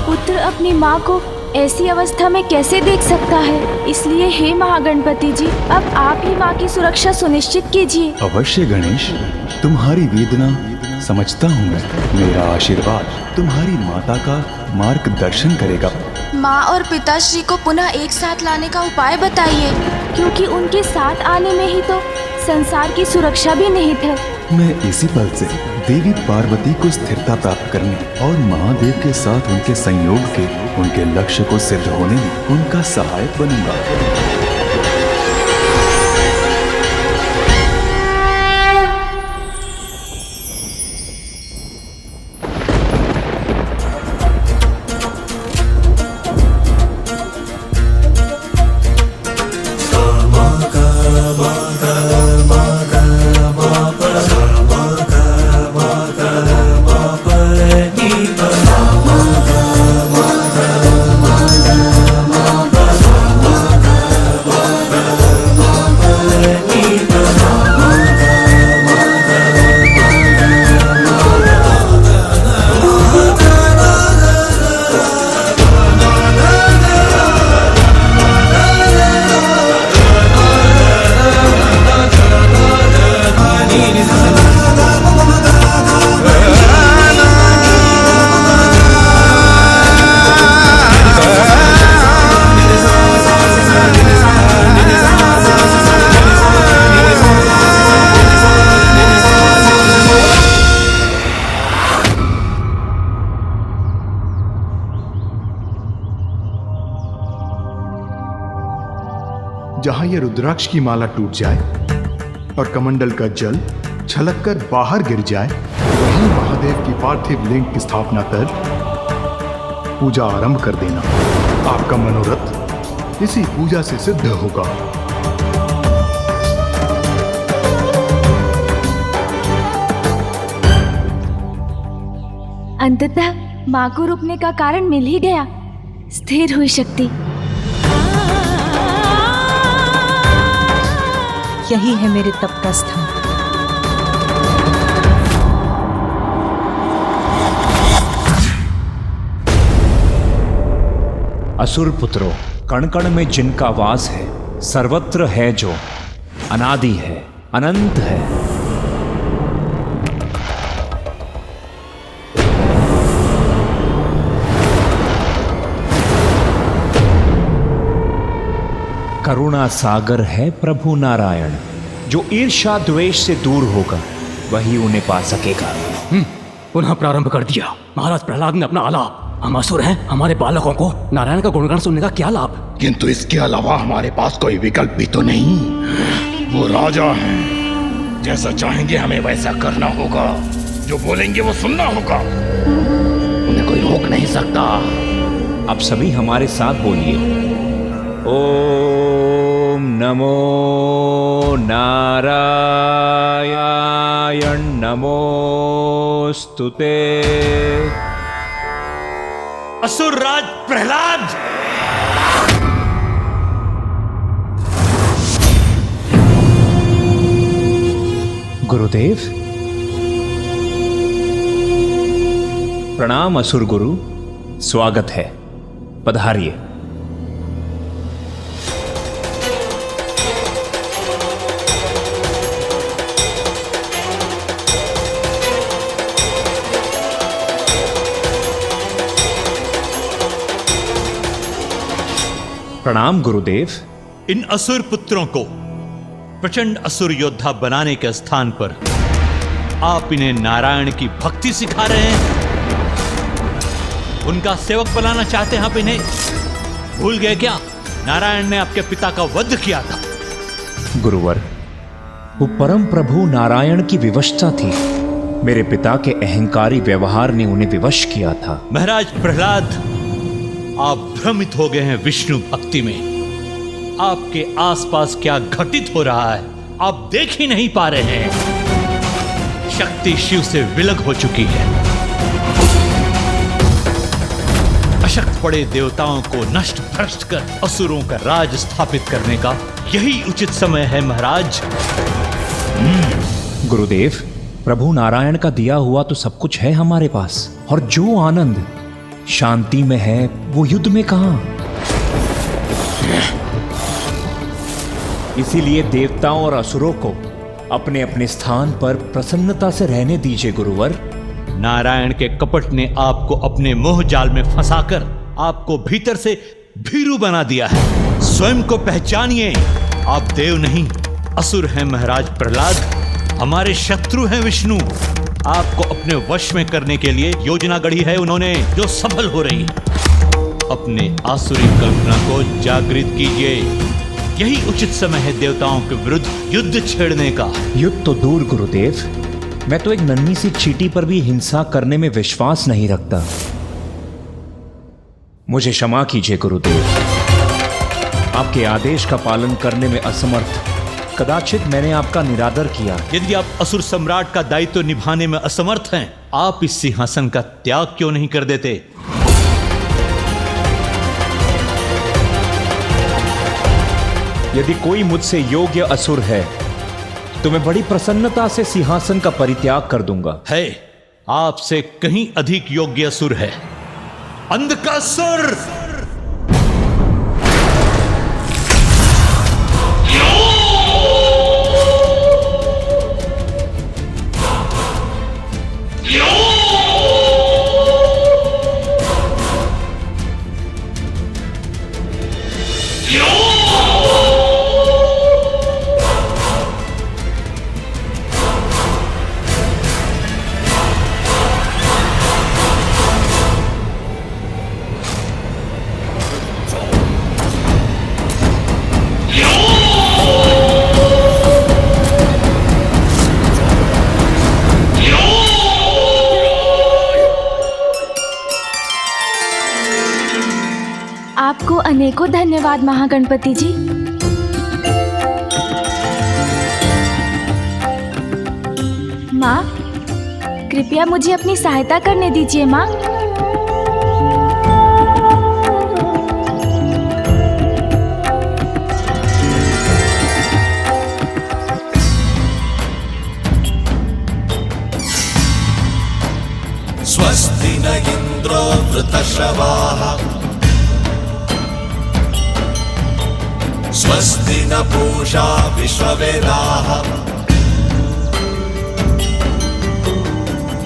पुत्र अपनी माँ को ऐसी अवस्था में कैसे देख सकता है? इसलिए हे महागणपति जी, अब आप ही माँ की सुरक्षा सुनिश्चित कीजिए। अवश्य गणेश, तुम्हारी वेदना समझता हूँ मैं। मेरा आशीर्वाद तुम्हारी माता का मार्गदर्शन करेगा। माँ और पिताश्री को पुनः एक साथ लाने का उपाय बताइए, क्योंकि उनके साथ आने में ही तो संसार की सुरक्षा भी निहित है। मैं इसी पल से देवी पार्वती को स्थिरता प्राप्त करने और महादेव के साथ उनके संयोग के उनके लक्ष्य को सिद्ध होने में उनका सहायक बनूंगा। जहां ये रुद्राक्ष की माला टूट जाए और कमंडल का जल छलककर बाहर गिर जाए, वहीं महादेव की पार्थिव लिंग की स्थापना कर पूजा आरंभ कर देना। आपका मनोरथ इसी पूजा से सिद्ध होगा। अंततः माँ को रुकने का कारण मिल ही गया। स्थिर हुई शक्ति। यही है मेरे तप का स्थान। असुर पुत्रों, कण कण में जिनका वास है, सर्वत्र है जो अनादि है, अनंत है। करुणा सागर है प्रभु नारायण। जो ईर्ष्या द्वेष से दूर होगा वही उन्हें पा सकेगा। पुनः प्रारंभ कर दिया। महाराज प्रहलाद ने अपना आलाप। हम असुर हैं, हमारे बालकों को नारायण का गुणगान सुनने का क्या लाभ? किंतु इसके अलावा हमारे पास कोई विकल्प भी तो नहीं। वो राजा हैं, जैसा चाहेंगे हमें वैसा करना होगा। जो बोलेंगे वो सुनना होगा, उन्हें कोई रोक नहीं सकता। अब सभी हमारे साथ बोलिए, ओम नमो नारायण नमोस्तुते। असुरराज प्रहलाद, गुरुदेव प्रणाम। असुर गुरु, स्वागत है, पधारिए। प्रणाम गुरुदेव। इन असुर पुत्रों को प्रचंड असुर योद्धा बनाने के स्थान पर आप इन्हें नारायण की भक्ति सिखा रहे हैं। उनका सेवक बनाना चाहते हैं आप इन्हें। भूल गए क्या, नारायण ने आपके पिता का वध किया था। गुरुवर, वो परम प्रभु नारायण की विवशता थी। मेरे पिता के अहंकारी व्यवहार ने उन्हें विवश किया था। महाराज प्रहलाद, आप भ्रमित हो गए हैं विष्णु भक्ति में। आपके आसपास क्या घटित हो रहा है आप देख ही नहीं पा रहे हैं। शक्ति शिव से विलग हो चुकी है। अशक्त पड़े देवताओं को नष्ट भ्रष्ट कर असुरों का राज स्थापित करने का यही उचित समय है महाराज। गुरुदेव, प्रभु नारायण का दिया हुआ तो सब कुछ है हमारे पास, और जो आनंद शांति में है वो युद्ध में कहां। इसीलिए देवताओं और असुरों को अपने अपने स्थान पर प्रसन्नता से रहने दीजिए गुरुवर। नारायण के कपट ने आपको अपने मोह जाल में फंसाकर आपको भीतर से भीरू बना दिया है। स्वयं को पहचानिए, आप देव नहीं असुर हैं महाराज प्रहलाद। हमारे शत्रु हैं विष्णु। आपको अपने वश में करने के लिए योजना गढ़ी है उन्होंने, जो सफल हो रही है। अपने आसुरी कल्पना को जागृत कीजिए। यही उचित समय है देवताओं के विरुद्ध युद्ध छेड़ने का। युद्ध तो दूर गुरुदेव, मैं तो एक नन्ही सी चींटी पर भी हिंसा करने में विश्वास नहीं रखता। मुझे क्षमा कीजिए गुरुदेव। आपके आदेश का पालन करने में असमर्थ कदाचित मैंने आपका निरादर किया। यदि आप असुर सम्राट का दायित्व निभाने में असमर्थ हैं, आप इस सिंहासन का त्याग क्यों नहीं कर देते? यदि कोई मुझसे योग्य असुर है तो मैं बड़ी प्रसन्नता से सिंहासन का परित्याग कर दूंगा। है, आपसे कहीं अधिक योग्य असुर है, अंधकासुर। आपको अनेकों धन्यवाद महागणपति जी। माँ, कृपया मुझे अपनी सहायता करने दीजिए माँ। स्वस्ति न इंद्रो वृतश्रवाः स्वस्ति न पूषा विश्ववेदाः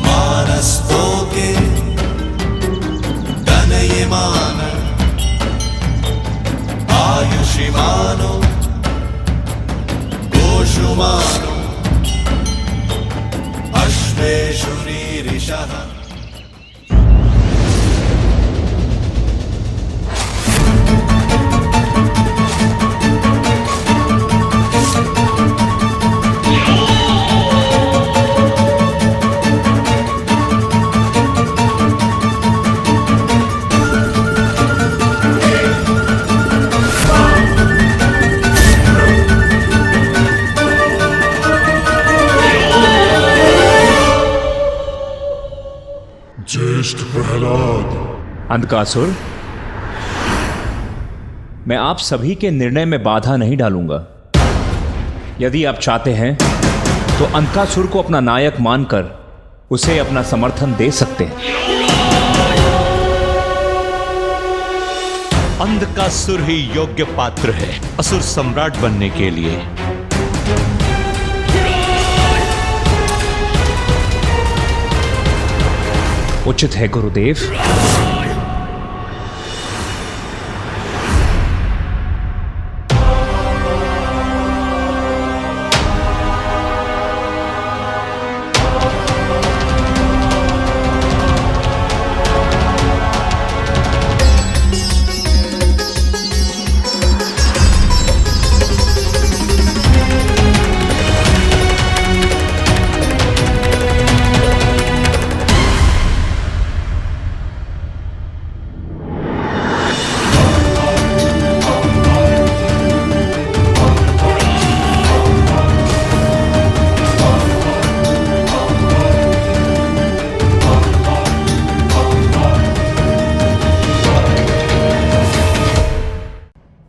मानस्तोके तनयमान आयुषिमानो गोषुमानो अश्वेषुरीरिषः अंधकासुर, मैं आप सभी के निर्णय में बाधा नहीं डालूंगा। यदि आप चाहते हैं तो अंधकासुर को अपना नायक मानकर उसे अपना समर्थन दे सकते हैं। अंधकासुर ही योग्य पात्र है असुर सम्राट बनने के लिए। उचित है गुरुदेव।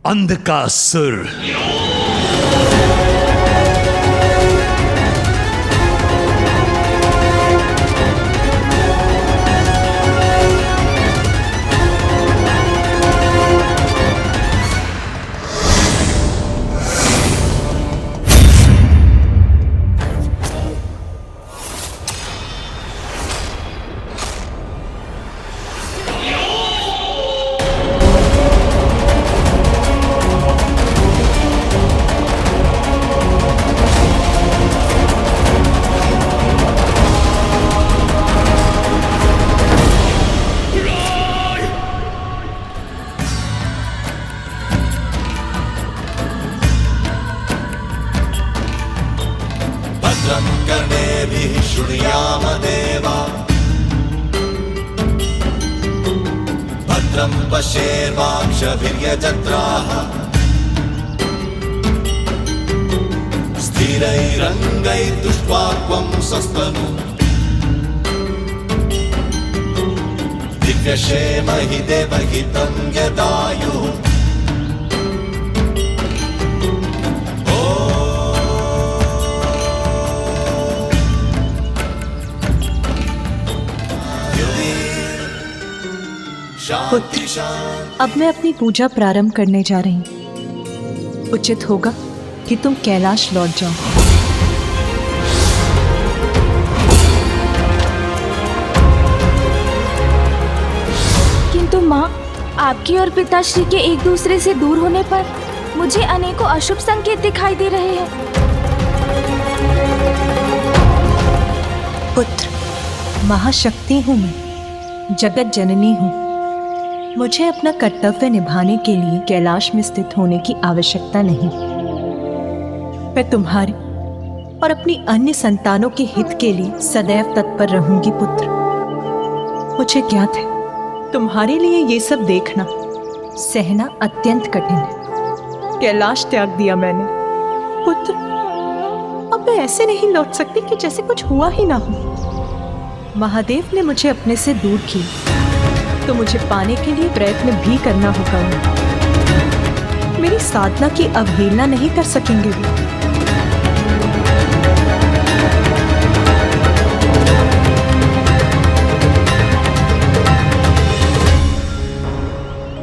अंधकासुर, भद्रं कर्णेभिः शृणुयाम देवा भद्रं पश्येर्वाक्षभिर्यजत्राः स्थिरैरङ्गैस्तुष्ट्वाक्वं स्वस्तनु दिव्यक्षेमहि देवहितं यदायुः पुत्र, अब मैं अपनी पूजा प्रारंभ करने जा रही हूँ। उचित होगा कि तुम कैलाश लौट जाओ। किंतु माँ, आपकी और पिताश्री के एक दूसरे से दूर होने पर मुझे अनेकों अशुभ संकेत दिखाई दे रहे हैं। पुत्र, महाशक्ति हूँ मैं, जगत जननी हूँ। मुझे अपना कर्तव्य निभाने के लिए कैलाश में स्थित होने की आवश्यकता नहीं। मैं तुम्हारे और अपनी अन्य संतानों के हित के लिए सदैव तत्पर रहूंगी पुत्र। मुझे ज्ञात है तुम्हारे लिए ये सब देखना सहना अत्यंत कठिन है। कैलाश त्याग दिया मैंने पुत्र, अब मैं ऐसे नहीं लौट सकती कि जैसे कुछ हुआ ही ना हो। महादेव ने मुझे अपने से दूर किया तो मुझे पाने के लिए प्रयत्न भी करना होगा। मेरी साधना की अवहेलना नहीं कर सकेंगे वो।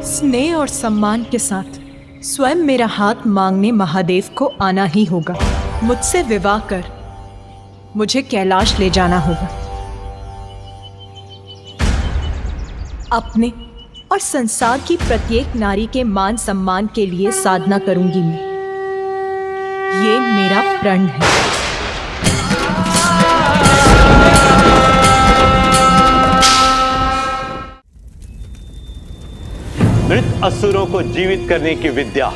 स्नेह और सम्मान के साथ स्वयं मेरा हाथ मांगने महादेव को आना ही होगा। मुझसे विवाह कर मुझे कैलाश ले जाना होगा। अपने और संसार की प्रत्येक नारी के मान सम्मान के लिए साधना करूंगी मैं। ये मेरा प्रण है। मृत असुरों को जीवित करने की विद्या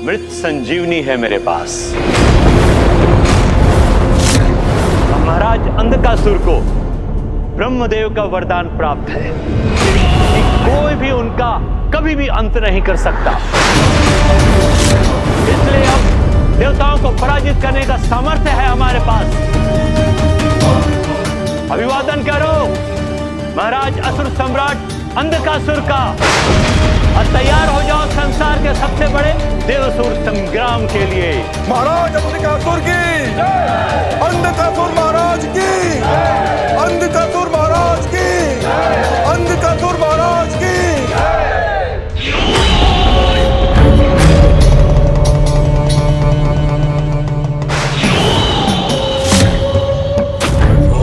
मृत संजीवनी है मेरे पास। महाराज अंधकासुर को ब्रह्मदेव का वरदान प्राप्त है कि कोई भी उनका कभी भी अंत नहीं कर सकता। इसलिए अब देवताओं को पराजित करने का सामर्थ्य है हमारे पास। अभिवादन करो महाराज असुर सम्राट अंधकासुर का, और तैयार हो जाओ संसार के सबसे बड़े देवसुर संग्राम के लिए। महाराज अंधकासुर की, अंधकासुर महाराज की, अंधकासुर महाराज की, अंधकासुर महाराज की।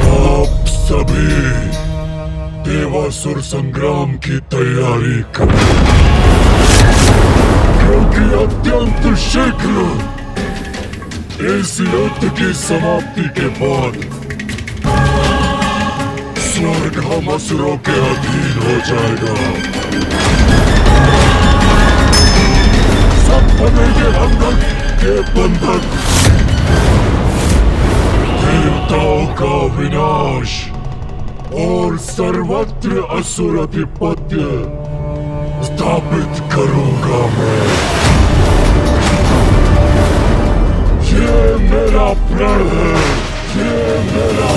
आप सभी देवासुर संग्राम की तैयारी करें, क्योंकि अत्यंत शीघ्र इस युद्ध की समाप्ति के बाद स्वर्ग हम असुरों के अधीन हो जाएगा। सब बनेंगे अंधक के बंधक। देवताओं का विनाश और सर्वत्र असुर आधिपत्य स्थापित करूंगा मैं। ये मेरा प्रण है, ये मेरा